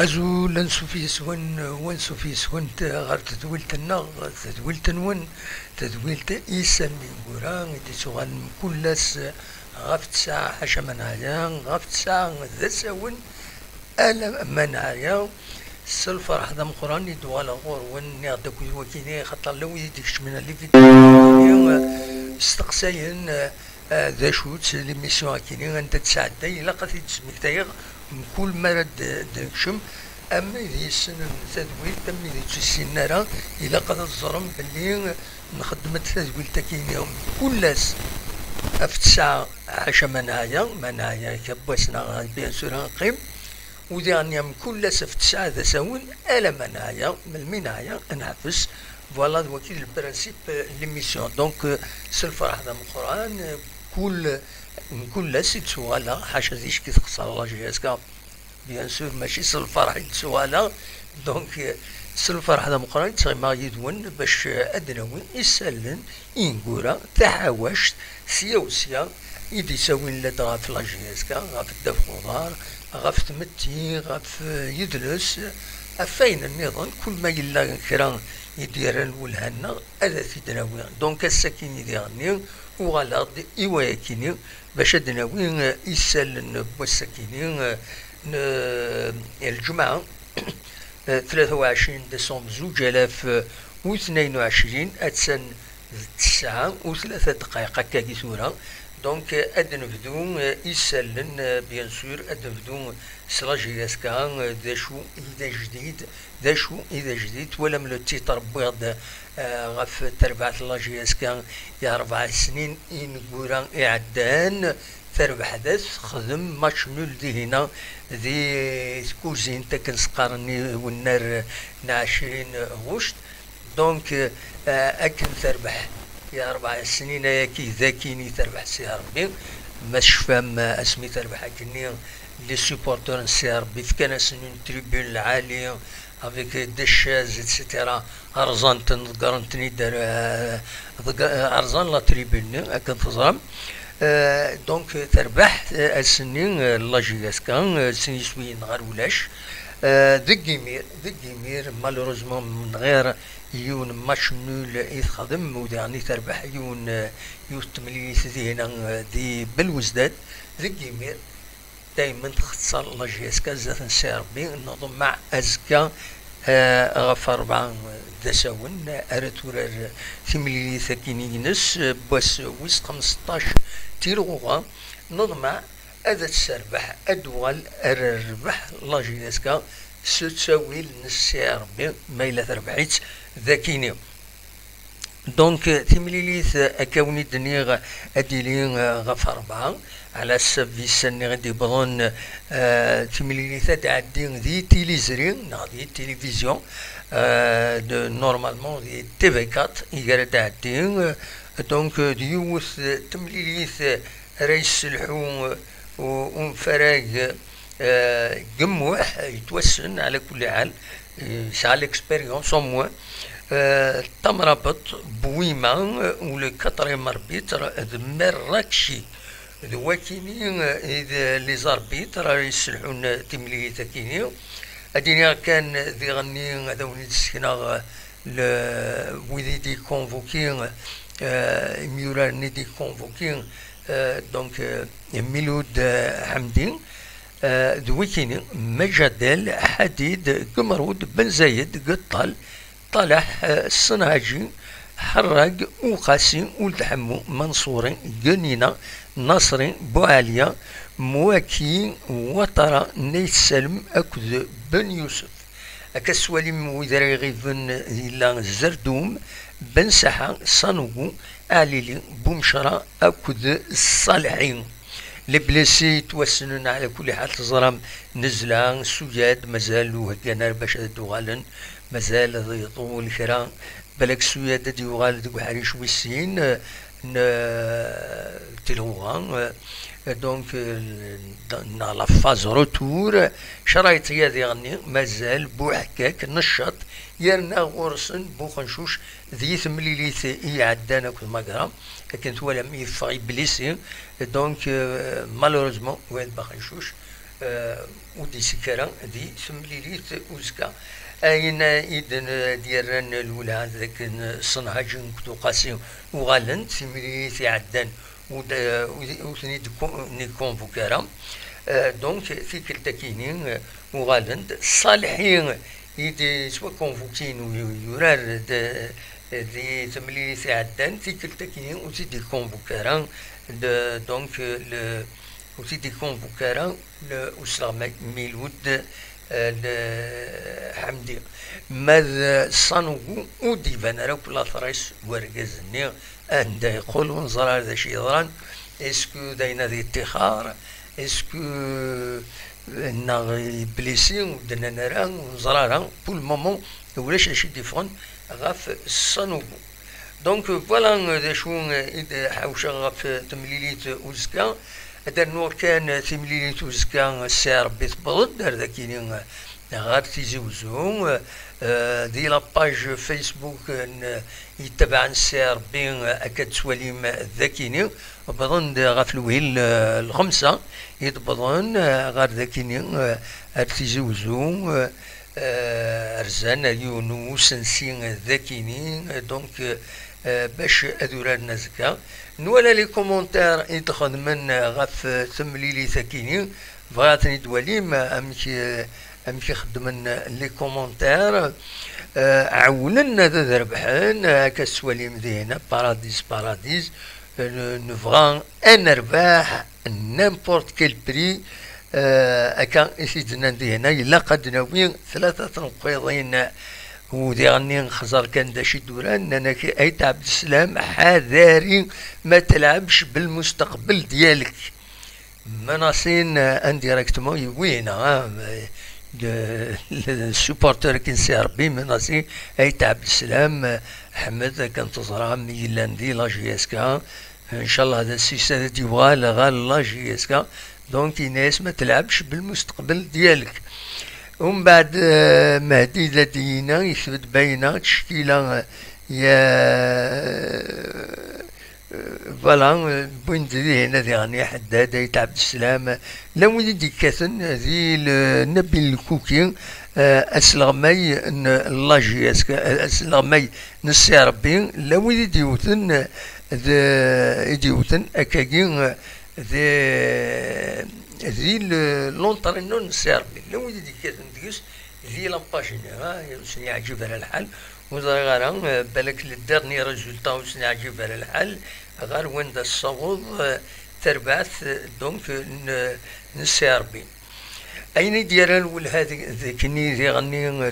أزول نسوفيس ونسوفيس ونت غير تدويلت النغ تدويلت نون تدويلت إيسامي قران تسوغان كلس غفت ساعة حاشا منايا غفت ساعة ذا ساون ألا منايا الفرح ذا مقراني دوالا غور ون يغدك وكيني خطر لو يديكش من اللي في استقساين ذا شوت ليميسيون كيني انت تساعدي الا قد تسميك تايغ كل مرد داكشم اما ذي السنه تدويل تم ذي تسين راه الا قد الظرم باللي نخدم تدويل تاكيني كلاس افتسع عشا منايا كبسنا بيان سور نقيم ودانيا من كلاس افتسع ذا ساون الا منايا من المنايا نعفس فوالا وكيل البرانسيب ليميسيون دونك الفرح هذا من القران كل سؤال حاشا ذيش كي تقصر الله جهازك بيان سور ماشي الفرح سؤال دونك الفرح هذا من القران تسمى يدون باش ادنوي يسلن ينقورا تحاوشت سيا يدي ساوين لدى غاف الله جهازك غاف الدف خضار غاف تمتي غاف يدلس أفين النظام كل ما يلا كرا يدير الولهنا هذا في دناوي دونك السكين يديرني وغلط إيواكيني باش دناوي يسالن والسكيني الجمعة 23 ديسمبر 2022 أتسن 9 و3 دقائق هكا كيسورا دونك أدنفدو يسالن بيان سور أدنفدو سلاجياسكا ذا شو إذا جديد ولا من التيتر بيض غف تربعة لاجياسكا يا 4 سنين إن قوران إعدان تربح حدث خدم ماتش نول دي هنا ذي كوزين تكن سقارني والنار 20 غشت دونك أكن تربح يا 4 سنين ياكي ذاكيني تربح سي ربي ماش فاهم اسمي تربح كني لي سوبورتور سي ربي كان سنين تريبيون العالية افيك دشاز اتسيتيرا ارزان تنقرنتني دار ارزان لا تريبيون اكن تزرم دونك تربح السنين لاجياسكا سنين شويين غير ولاش ذكيمير مالوروزمون من غير يون ماتش نول يخدم وداني تربح يون تمليس هنا دي بالوزداد ذكيمير دايما تختصر لاجياسكا زات نسي ربي نظم مع ازكا غف 4 دساون ارتورار ثمليلي ثكيني نس بس ويس 15 تيروغا نظمع هذا تسربح أدوال الربح لاجيناسكا ستساوي لنسي ربي مايلة ربحيت ذاكيني دونك تمليليث أكاوني دنيا أديلين غف 4 على السبي سني غادي بغون تمليليث تعدين ذي تيليزرين ذي تيليفزيون نورمالمون ذي تي في 4 يقرا تعدين دونك ديوث تمليليث رئيس الحوم وفراغ جموح يتوسن على كل حال يسعى ليكسبيريونس او موان تمربط بويما ولو كاتريم اربيتر مراكشي ذواكيني اذا لي زاربيتر يسلحون تملي تاكيني اديني كان ذي غني هذوني السكنه ويدي دي كونفوكين ميوراني دي كونفوكين دونك ميلود حمدين ذويكيني مجدل حديد قمرود بن زايد قطال طلح الصناجي حراق وقاسي ولد حمو منصوري قنينة نصري بوعالية مواكي وطرة نيت سلم أكد بن يوسف أكسوالي مويدري غيفن إلا زردوم بن سحا صنوغو عليلي بومشرة أكد الصالحين لبلاسي توسنن على كل حال تزرم نزلة سوياد مازال وهكانا باش دوغالن مازال يطول كرا بالك سوياد ديوغال دو حريش ويسين تلوغان دونك لا فاز روتور شرايط يا غني مازال بوحكاك نشط يرنا غورسن بوخنشوش ذي ثمليليث يعدانا كل مقرا لكن ولم يفغي بليسي دونك مالوريزمون وين بخنشوش ودي سكرة دي ثمليليت وزكا أين إذن ديران الولاد ذاك صنهاجن كتو قاسي وغالن ثمليليت عدن وثني كونفوكارا دونك في كلتا كينين وغالن صالحين يدي سوا كونفوكين ويورار دي ثمليليت عدن في كلتا كينين وتدي كونفوكارا دونك وتدي كونفوكارا الأسرة ميلود الحمدي ماذا صنوغو ودي فانا كل ثريس ورقزني عند يقول ونزرع ذا شي ضران اسكو داينا ذي اتخار اسكو نا بليسي ودنا نرا ونزرع بول مومون ولاش شي ديفون غاف صنوغو دونك فوالا ذا شو حوشا غاف تمليليت وزكا هذا النور كان تمليليت وزكا السي ربي تبرد دار ذاكيني غير تيزوزو دي لاباج فيسبوك يتبع السي ربي اكاد سواليم ذاكيني بظن غاف الوهيل الخمسة يتبظن غير ذاكيني تيزوزو رزان يونس نسين ذاكيني دونك باش ادورار نزكا نولا لي كومونتير يدخل من غاف تمليلي ثاكيني بغاتني دواليم امشي خدمن لي كومونتير عاوننا ذا ربحان كسواليم ذينا باراديس نبغى ان نربح نيمبورت كيل بري اكا سيدنا ذينا الا قد ناوي ثلاثة نقيضين ودي غني نخزر كان دا شي دوران انا كي ايت عبد السلام حذاري ما تلعبش بالمستقبل ديالك مناصين انديريكتمون وين السوبورتر كنسي ربي مناصين ايت عبد السلام حمد كان تزرع ميلاندي لا جي اس كا ان شاء الله هذا السيس هذا يبغى غال لا جي اس كا دونك الناس ما تلعبش بالمستقبل ديالك ومن بعد مهدي لدينا يثبت بينا تشكيلة يا فوالا بوينت ذي هنا يعني حداد عبد السلام لا وليدي كاثن ذي النبي الكوكي اسلغمي لاجي اسلغمي نسي ربي لا وليدي يوثن يديوثن اكاكين ذي لونطرينون سيربي لو يدي كاتن ديوس ذي لامباجين وسني عجيب على الحال وزغارا بالك للدرني ريزولتا وسني عجيب على الحال غير وين دا الصوت تربعث دونك نسيربي اين ديال الولاد ذاكني ذي غني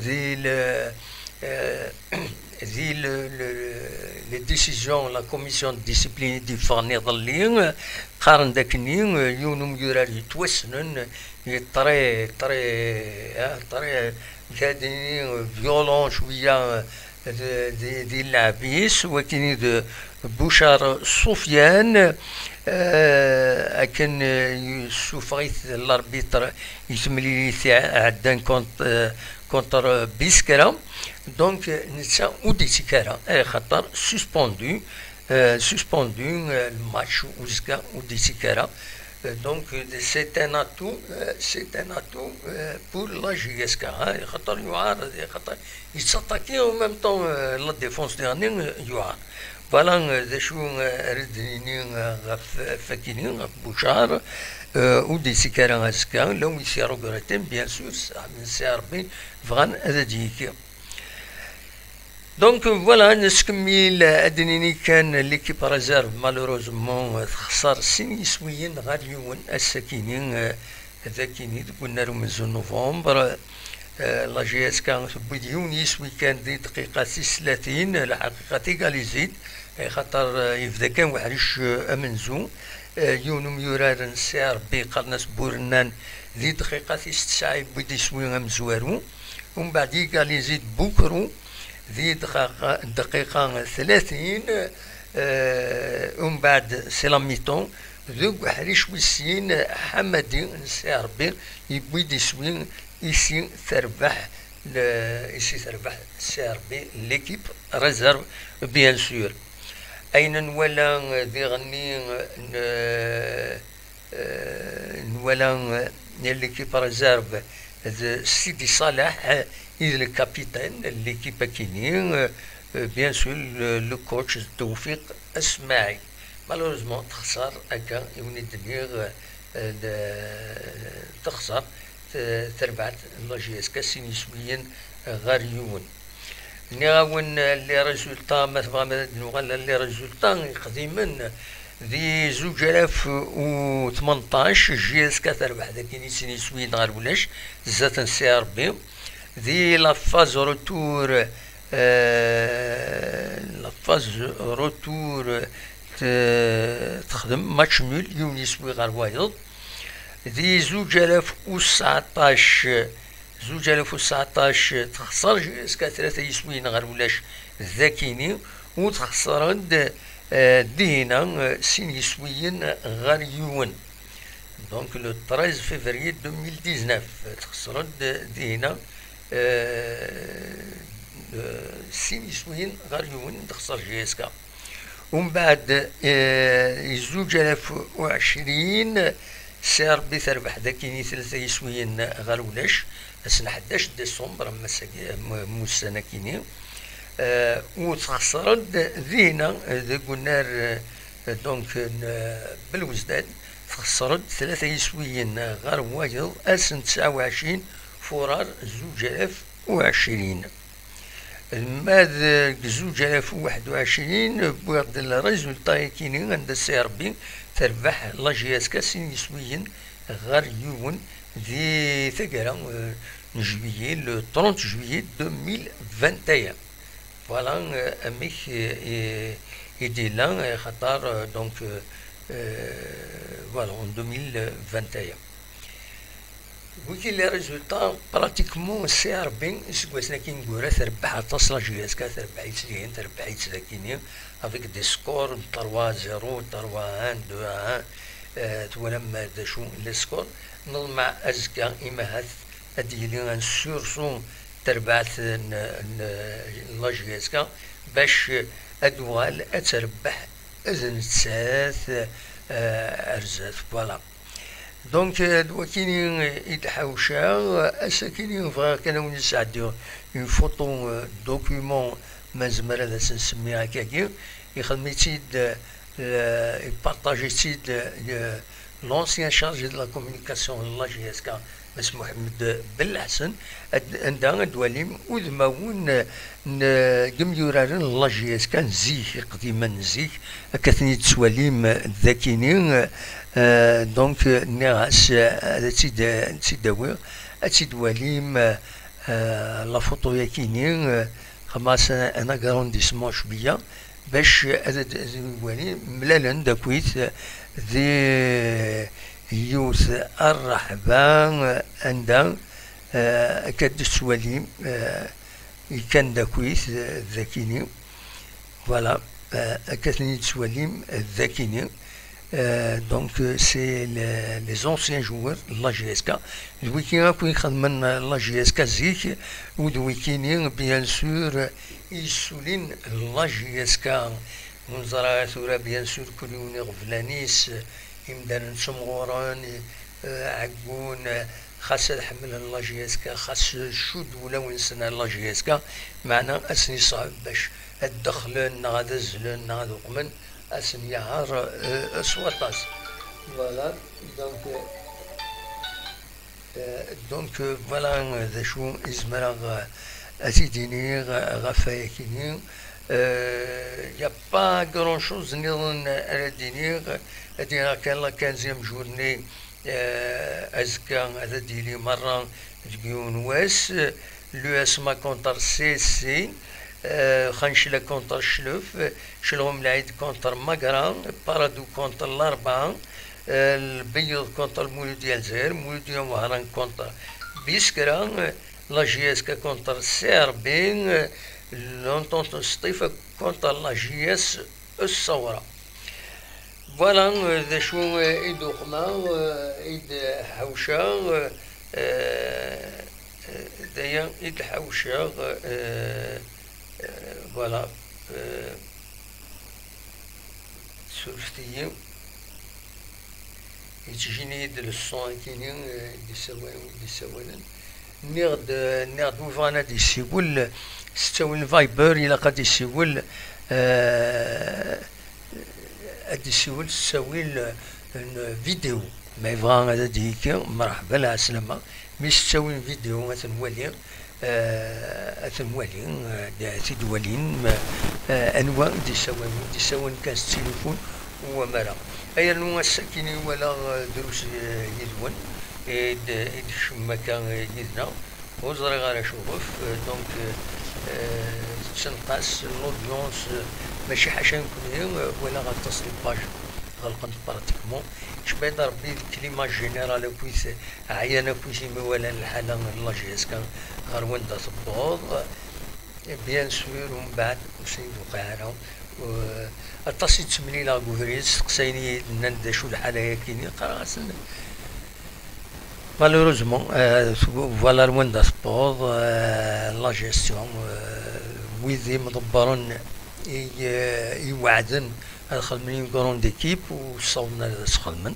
ذي لي ديسيزيون لا كوميسيون ديسيبلين دي فاني ظلين قارن داكني يونم يورار يتوسنن طري كادين فيولون شويه دي العبيس وكاين بوشار سفيان اكن سوفريت الاربيتر يسملي عدان كونتر بيسكرا دونك نتسا ودي سكرا خاطر سسبوندو الماتش وزكا ودي سكرا دونك سيت ان اتو بور لا جي اس كا خاطر يعارض خاطر يتسطاكي او ميم طون لا ديفونس ديالنا يعارض فوالا ذا شو ردني غاف فاكيني غاف بوشار ودي سكرا هاسكا لو يسيرو كراتين بيان سور من سي ربي فغان هذا ديك دونك فوالا نسكمل ادنيني كان ليكيب ريزيرف مالوروزمون خسر سين يسويين غير يوم الساكنين ذاكيني قلنا رمز نوفمبر لا جي اس كان بديون يسوي كان دي دقيقه 36 الحقيقه تيكاليزيد خاطر يبدا كان وحريش امنزو يونم يورار نسير بقرناس بورنان ذي دقيقه 9 بدا يسوي مزوارو ومن بعد يكاليزيد بوكرو ذي دقيقة 30 ومن بعد سي لا ميتون ذوك حريش ويسين حمدي نسي ربي يبوي يسوي يسي تربح سي ربي ليكيب ريزيرف بيان سور أين نولا ذي غني نولا l'équipe réserve de Sidi Salah est le capitaine de l'équipe Akini, bien sûr le coach Tawfiq Asmaï. Malheureusement تخسر هكا يوني دنيغ تخسر تربعت لاجي اس كاسين يسويين غاريون نيغاون لي ريزولطا ما تبغى نوغال لي ريزولطا قديما ذي 2018 جي اس كا تربح ذاك نيسين يسويين غار ولاش زات سي ار بي ذي لا فاز روتور لا فاز روتور تخدم ماتش نول يوم يسوي غار وايض ذي 2019 تخسر جي اس كا ثلاثة يسويين غار ولاش ذاكيني وتخسرن دينا سين يسويين غار يون دونك لو 13 فيفري 2019 تخسرن دينا سين يسويين غار يون تخسر جي اس كا ومن بعد 2020 سي ار بي تربح ذاكيني ثلاثة يسويين غار ولاش سنة 11 ديسمبر موسانا كيني وتخسرت ذينا قلنا دونك بالوزداد تخسرت ثلاثة يسويين غار وايض أسن 29 فرار 2020 ماذ 2021 بواحد الريزولطا كيني عند السي ار بي تربح لا جي اس كاسين يسويين غار يون ذي ثقرا جويي لو 30 جويي 2021 فوالا اميك يديلا خطر دونك فوالا en 2021 وكي لي ريزولطا براتيكمون سي ار بي سكواسنا كي نقولها تربح تصل جي اس كا تربح يتسلين تربح يتسلاكيني افيك دي سكور 3 0 3 1 2 1 تولم شو لي سكور نضمع ازكا اما هاث اديلي ان سورسون تربعت لا جي اس كا باش ادوال اتربح اذن تساث ارزات فوالا دونك دوكيني يتحوشا اساكيني فغا كانوا نسعدو اون فوتو دوكيومون ما زمر هذا نسميها هكاكي يخدم تيد يبارطاجي تيد لونسيان شارجي دو لا كومونيكاسيون لا جي اس كا بس محمد بالحسن عندها دواليم وذماون قميورارن لا جي اس كان زيك قديما زيك كثني تسواليم ذاكينين دونك ناس تيداوي تيدواليم لا فوتو ياكينين خماس انا كارونديسمون شويه باش دوالي ملالا داكويت ذي يوث الرحبان عندها كاد السواليم كان داكويت ذاكيني فوالا كاثني تسواليم ذاكيني دونك سي لي زونسيان جوار لا جي اس كا دويكي كون يخدمن لا جي اس كا زيك ودويكيني بيان سور يسولين لا جي اس كا ونزرع ثورة بيان سور كل يوم غفلانيس يمدان نسمغوران عقون خاص الحمل لا جي اس كا خاص شود ولا ونسنا لا جي اس كا معنا اسني صعب باش الدخلن غادا الزلن غادا قمن اسن يعار سواطاس فوالا دونك فوالا ذا شو ازمرا اتيديني غفايا كيني يا با غران شوز نظن اديني ادينا كان لا 15 جورني ازكا هذا ديلي مره تبيون واس لو اسما كونتر سي سي خنشلا كونتر شلوف شلوم العيد كونتر مقران بارادو كونتر الاربعه البيض كونتر المولود ديال الجزائر مولود ديال مهران كونتر بيسكرا لا جي اس كا كونتر سيربين لونتونت سطيفه كونتر لا جي اس الصوره فوالا ذا شو ايدو قما ايد حوشه دايا ايد حوشه فوالا سورفتي يتجيني د الصون كيني دي سوالن نيغد وفانا دي سيقول ستاول الفايبر إلا قد يسيقول ادي سيقول تساوي فيديو ما يبغى هذا ديك مرحبا لا سلامة مي تساوي فيديو أتنوالي تدوالين انواع دي سوان كاس التليفون ومرا اي نوع السكيني ولا دروس يدون شما كان يدنا وزري غير اشوف دونك تنقاس لودونس ماشي حاجه نكون ولا غتصل باج غلقت براتيكمون شبيت ربي الكليما جينيرال كويس عيانه كويس ولا الحاله لا جيس كان غير وندا تبوض بيان سور ومن بعد وسيد وقعنا اتصي تملي لا غوفريز تقسيني نند شو الحاله كاينين قراصن malheureusement voilà وندا سبور لا جيستيون ويدي مدبرن يوعدن الخدمين كرون ديكيب وصوبنا الخدمن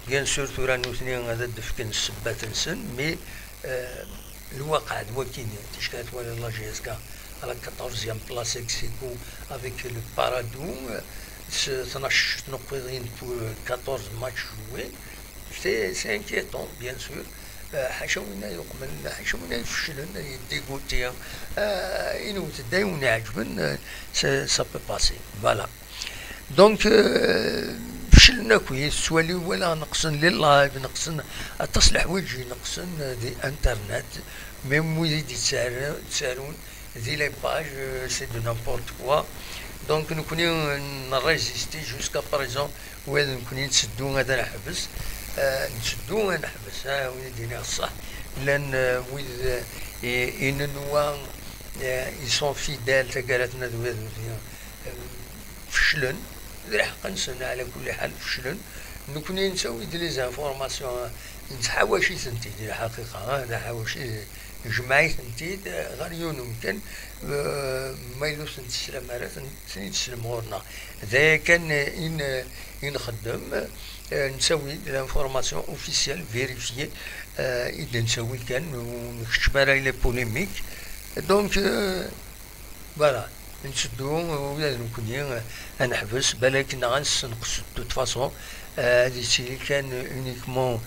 بيان سور تورا نوثنين هذا دفكن السبات نسن مي الواقع دوكيني تشكات ولا لا جيسكا على 14 بلاصه اكسيكو افيك لو بارادو 12 نقطين بور 14 ماتش جوي سي انكيتون بيان سور حاشونا يقبل حاشونا يفشلن يديكوتي إنو تدايون يعجبن سا بو باسي فوالا دونك فشلنا كويس سوالي ولا نقصن لي لايف نقصن تصلح وجهي نقصن دي انترنت ميم ويدي تسارون دي لي باج سي دو نامبورت كوا دونك نكوني نريزيستي جوسكا بريزون وين نكوني نسدو هذا نحبس نشدو نحبس وين دينا الصح لان ويد إن نوا يسون فيدال تقالتنا ذو فشلن الحق نسنا على كل حال فشلن نكوني نسوي دي لي زانفورماسيون نتحاوشي سنتيد الحقيقة أنا حاوشي جمعي سنتيد غير يمكن ما يلوس نتسلم مرات نتسلم غورنا ذا كان إن خدم نسوي لانفورماسيون اوفيسيال فيريفيي اذا نسوي كان ونكتب على لي بوليميك دونك فوالا نشدو ولا نكون نحبس بالك نغنس نقص دو فاسون هادي سي كان اونيكمون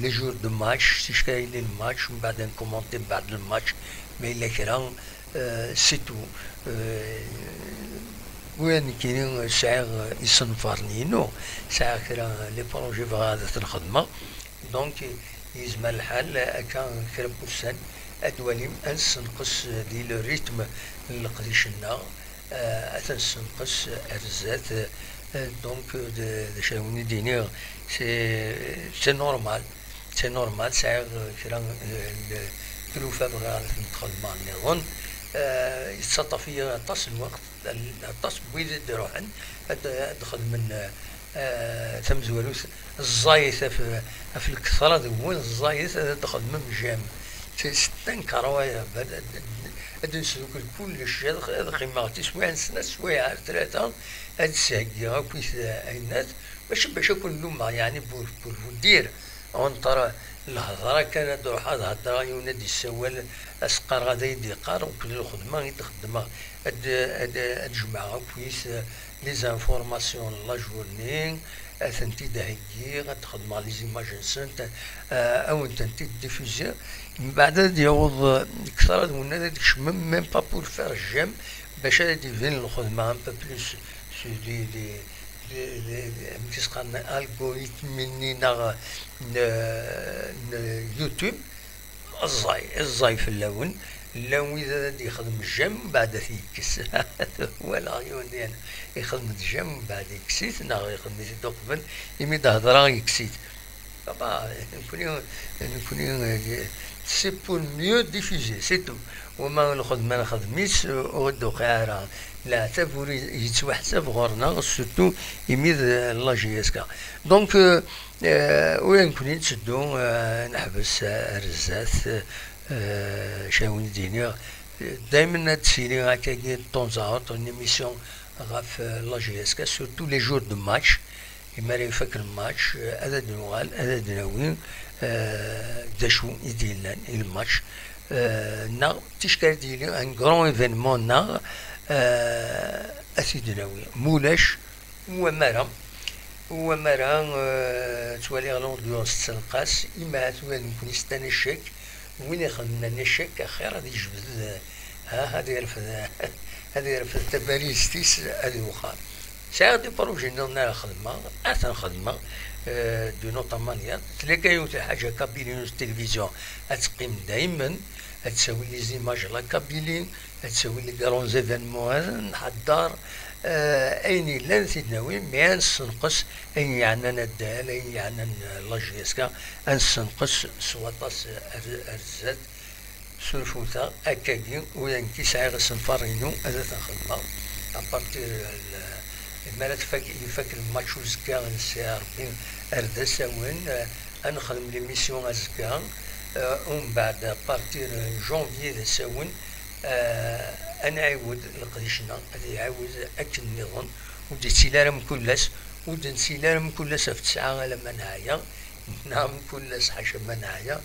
لي جور دو ماتش سي كاين لي ماتش ومن بعد نكومونتي بعد الماتش مي الا كرا سي تو وين كاينين ساعة يصنفرنينو ساعة كرا لي بروجي في هذا الخدمة دونك يزم الحال كان كرا بوسان أدوانيم أنسنقص دي لو ريتم اللي قديشنا أتنسنقص أرزات دونك شاوني دينير سي نورمال ساعة كرا كلوفا بغا الخدمة نظن يتسطى فيها طاس الوقت طاس بويد روحن دخل من ثم زوالوس الزايث في الكثرة ذوين الزايث دخل من جام ستنكر ويا ادنس كل شيء هذا قيمة شوية سنة شوية ثلاثة هاد ساقي كويس عينات باش يكون لوما يعني بور دير اون ترى الهضرة كانت روح هضرة يونادي السوال اسقر غادا يدي قار وكل الخدمة يتخدمها هاد جماعة كويس لي زانفورماسيون لا جورني ثنتي دهيكي غتخدم على لي زيماجنسون او تنتي ديفوزي من بعد يعوض كثر هذونا هذاك شمم ميم با بور فار جيم باش هادي فين الخدمة ان با بلوس سو دي كيسقان الغوريثم منينا يوتيوب الزاي في اللون إذا يخدم الجيم بعد يكس ولا يعني يخدم الجيم بعد يكسيت يخدم قبل يمي هضرة يكسيت طبعا نكوني سي بور ميو ديفوزي سي تو وما الخدمة ما خدميتش ودو قاعرة لا تفوري يتوحسب غورنا سورتو يميد لا جي اس كا دونك وين نكوني نشدو نحبس رزات شاوني دينير دائما هاد السيري هكاكي طون زاوت اون ايميسيون غاف لا جي اس كا سورتو لي جور دو ماتش إما يفك الماتش هذا دنوال هذا دناوي داشو يديلان الماتش نا تشكال ديالي ان غران ايفينمون نا أسيدناوي مولاش ومرا توالي غلون ديوس تنقاس إما توالي نكون يستنى الشك وين يخدمنا الشك خير هذا يجبد هذا يرفض تباليستيس هذا وخا ساعد بروجي نانا خدمة أثن خدمة دو نوطا مانيا تلاقاو حاجة كابيلين التلفزيون أتقيم دايما تسوي لي زيماج لا كابيلين تسوي لي كارون زيفينمون نحضر أيني لان سيدناوي مي نسنقص أين يعني الدال أين يعني لاجيسكا نسنقص سواطاس الزاد سلفوتا أكاكين وينكي ساعي سنفارينو هذا تنخدمها أبارتير مالا يفك الماتش وزكا نسي ربي أردا ساوين نخدم لي ميسيون أزكا ومن بعد بارتير جونفيي ساوين نعاود لقديشنا هذا يعاود أكل النظام ودي تسيلارم كلاس ودي نسيلارم كلاس في 9 لما نهاية نعم كلاس حاشا ما نهاية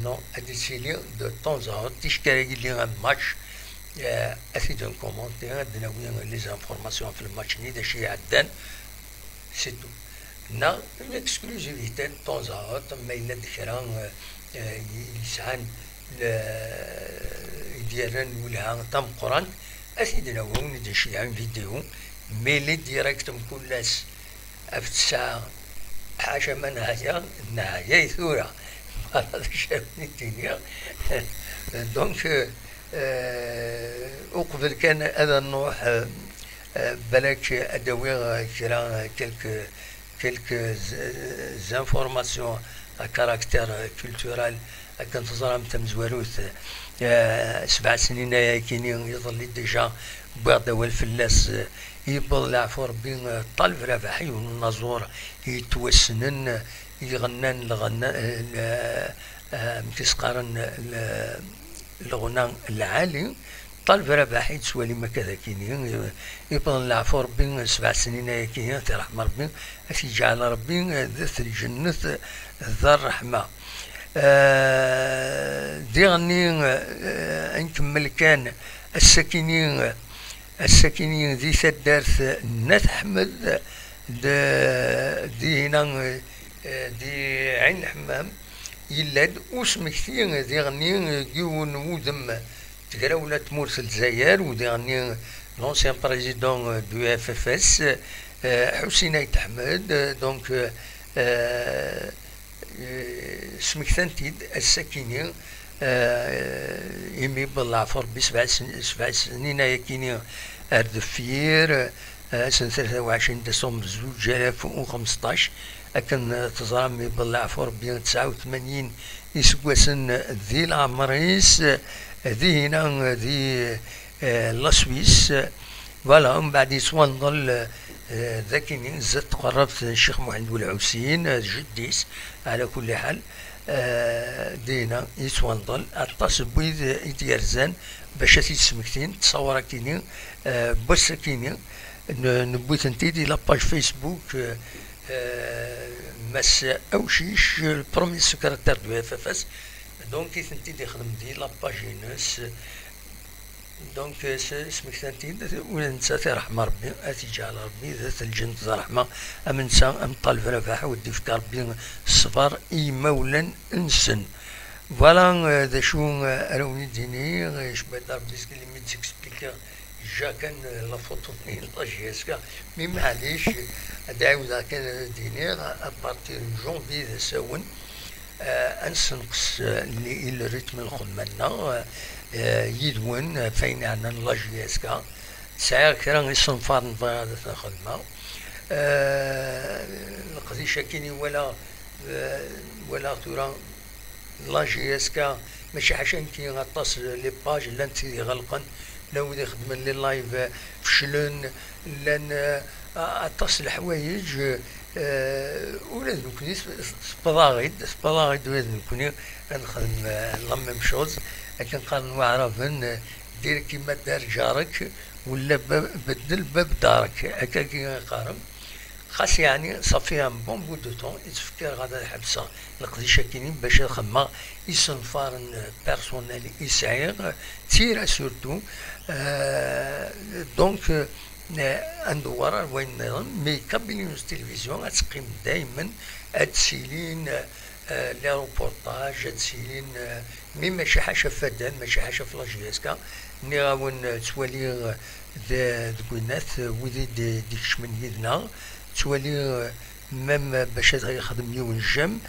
نو هذه تسيلي دو طون زاوت تيشكاري لي ان ماتش أثيد ان كومونتير دناوي لي زانفورماسيون في الماتش ني داشي عدان سي تو نا الاكسكلوزيفيتي طون زاوت ما إلا ذكرى يسعان ديالن ولا تم قران أثيدنا وهم ندشي عن فيديو ميلي ديريكت كلاس في 9 حاجة من هايا نهاية ثورة هذا شافني الدنيا دونك وقبل كان هذا نروح بلاك أدوي كرا كلك زانفورماسيون كاركتير كولتورال كنت تزرم تمزواروث 7 سنين كاين يظل لي ديجا بعد والفلاس يبل العفور بين طلب رباحي والنزور يتوسنن يغنان الغناء تسقارن الغناء العالي طلب رباحي تسوالي ما كذا كاين يبل العفور بين 7 سنين كاين ترحم ربي في جعل ربي ذات الجنة ذا الرحمة ديغني نكمل كان الساكنين ذي سدارت نات حمد دي هنا دي عين الحمام يلاد وسمكتين ديغني يون ودم تقراولا تمورس الجزائر وديغني لونسيان بريزيدون دو اف اف اس حسين عيد حمد دونك سمكتانتيد الساكنين يمي بالعفر ب7 سنين يكيني أردفير سنة 23 ديسمبر 2015 أكن تزرمي بالعفر بين 89 يسقسن ذي العمريس ذي هنا ذي لاسويس فوالا من بعد يسوان ظل ذاك زدت قربت الشيخ محمد العوسين جديس على كل حال دينا يتوانضل اتصل بويد يتيرزان باش تيسمكتين تصور كيني بس كيني نبوت نتيدي لاباج فيسبوك مس اوشيش البرومي سكرتير دو اف اف اس دونك تنتيدي خدم دي لاباج ناس دونك سمكتانتين ونسات رحمة ربي أتيجي على ربي ذات الجنة رحمة أمنسى أم طالب رفاح ودي في ربي الصبر إي مولا إنسن فوالا ذا شو أروني ديني شبه ربي سكلي ميد سكسبليكا جا كان لا فوتو ني لا جيسكا مي معليش أدعو ذا كان ديني أبارتير جونفي ذا ساون أنسنقص الريتم الخدمة يدون فين عندنا لاجيسكا ساعة كرا يصنفار نفار هذا الخدمة القضية كيني ولا تورا لاجيسكا ماشي عشان كي غطاس لي باج لان غلقن لو يخدم لي لايف فشلون لان عطاس الحوايج ولازم نكون سبلاغيد ولازم نكون نخدم لما مشوز لكن قال نعرفن دير كيما دار جارك ولا بدل باب دارك هكا كي خاص يعني صافي ان بون بو دو طون يتفكر غادا الحبسه القديشه كاينين باش يخمم يصنفار بيرسونيل يسعير تيرا سورتو دونك ندور وين نظن مي كابينيوس تلفزيون غتقيم دائما هادسيلين لي روبورتاج هادسيلين مي ماشي حاجه فدان ماشي حاجه في لاجياسكا ني غاون توالي دوكوينات وذي ديك من يدنا توالي ميم باش يخدم يوم الجم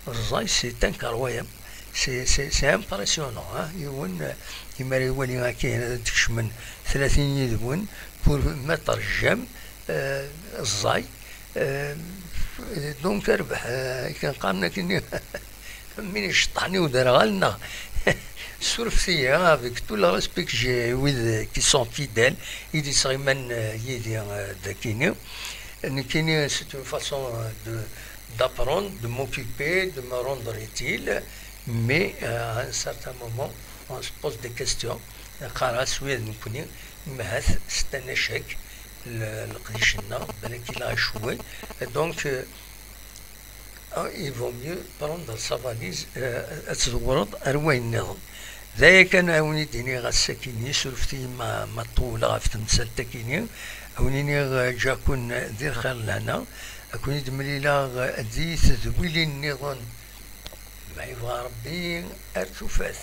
الزاي سي ان كرويام سي امبرسيونون يون كيما يولي كاين تكشمن 30 يدون بور متر الجم الزاي دونك ربح كان قالنا كني من شطحني ودار غالنا سورفسيا افيك تو لا ريسبيك جي ويز كي سون فيديل يدي صغيمان يدي داكيني كيني سي اون فاسون d'apprendre, de m'occuper, de me rendre utile, mais à un certain moment, on se pose des questions. C'est un échec, le Krishna, qu'il a échoué. Et donc, il vaut mieux prendre sa valise, ذايا كان عاوني ديني غا الساكيني سلفتي ما طولة غا في تمثال تاكيني عاونيني جا كون دير خير لهنا أكون دمليلا دي تذويلي النظام ما يبغى ربي أرتفاث